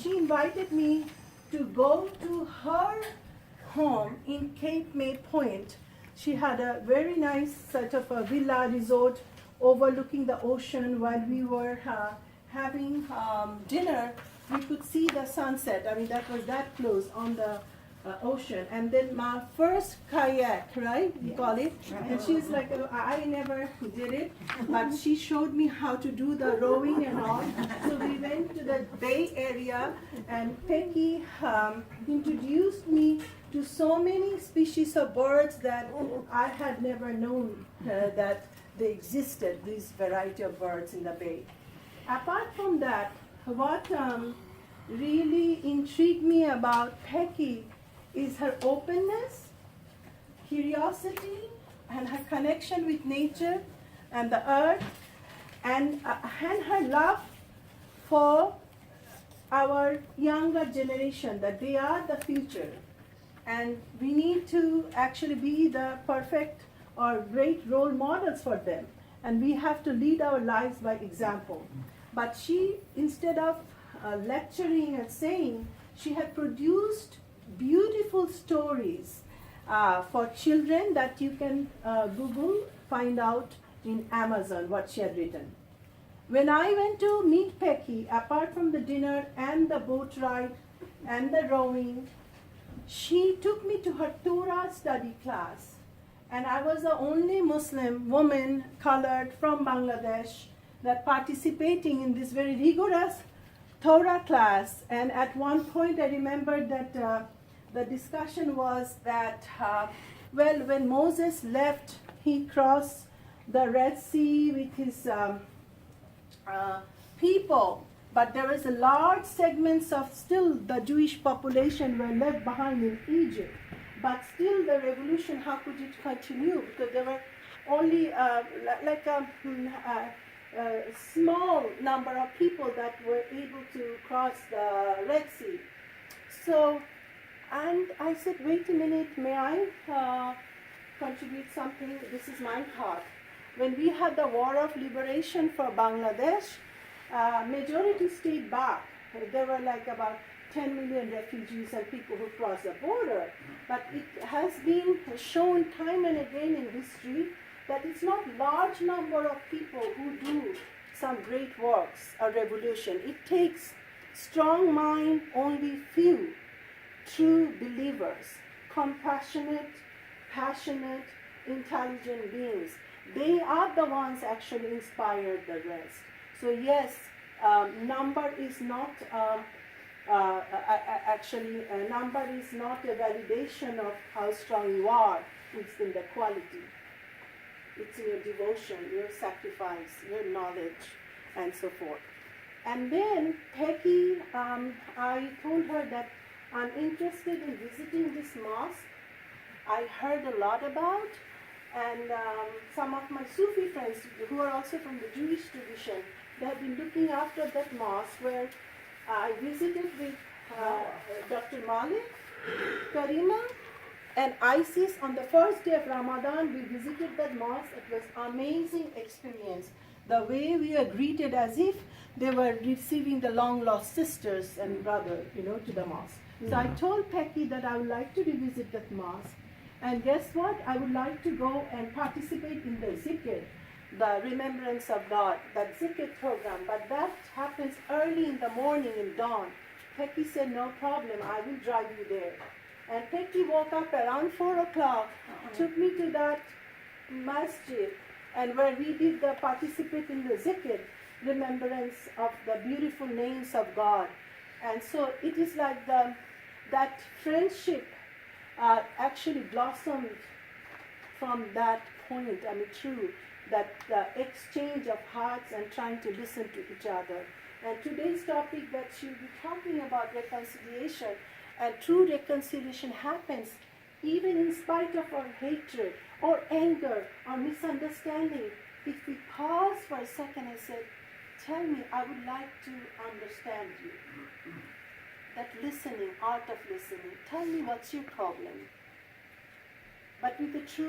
she invited me to go to her home in Cape May Point. She had a very nice sort of a villa resort overlooking the ocean. While we were having dinner, we could see the sunset. I mean, that was that close on the ocean. And then my first kayak, right, we call it, and she's like, I never did it, but she showed me how to do the rowing and all. So we went to the Bay Area, and Peggy introduced me to so many species of birds that I had never known that they existed, this variety of birds in the Bay. Apart from that, what really intrigued me about Peggy is her openness, curiosity, and her connection with nature and the earth, and her love for our younger generation, that they are the future. And we need to actually be the perfect or great role models for them. And we have to lead our lives by example. But she, instead of lecturing and saying, she had produced beautiful stories for children that you can Google, find out in Amazon what she had written. When I went to meet Peggy, apart from the dinner and the boat ride and the rowing, she took me to her Torah study class. And I was the only Muslim woman, colored, from Bangladesh, that participating in this very rigorous Torah class. And at one point I remember that the discussion was that, well, when Moses left, he crossed the Red Sea with his people, but there was a large segments of still the Jewish population were left behind in Egypt. But still the revolution, how could it continue? Because there were only like a small number of people that were able to cross the Red Sea. So, and I said, wait a minute, may I contribute something? This is my thought. When we had the War of Liberation for Bangladesh, majority stayed back. There were like about 10 million refugees and people who crossed the border. But it has been shown time and again in history that it's not large number of people who do some great works or revolution. It takes strong mind, only few true believers, compassionate, passionate, intelligent beings. They are the ones actually inspired the rest. So yes, number is not number is not a validation of how strong you are. It's in the quality. It's in your devotion, your sacrifice, your knowledge, and so forth. And then Peggy, I told her that I'm interested in visiting this mosque. I heard a lot about, and some of my Sufi friends who are also from the Jewish tradition, they have been looking after that mosque where I visited with Dr. Malik, Karima, and Isis on the first day of Ramadan. We visited that mosque. It was amazing experience. The way we were greeted as if they were receiving the long lost sisters and brother, to the mosque. So I told Peggy that I would like to revisit that mosque. And guess what? I would like to go and participate in the zikr, the remembrance of God, that zikr program. But that happens early in the morning in dawn. Peggy said, no problem, I will drive you there. And Peggy woke up around 4 o'clock, took me to that masjid, and where we did participate in the zikr, remembrance of the beautiful names of God. And so it is like that friendship actually blossomed from that point. I mean, true, that exchange of hearts and trying to listen to each other. And today's topic that she'll be talking about reconciliation, and true reconciliation happens even in spite of our hatred or anger or misunderstanding. If we pause for a second and say, tell me, I would like to understand you. That listening, art of listening, tell me what's your problem. But with the true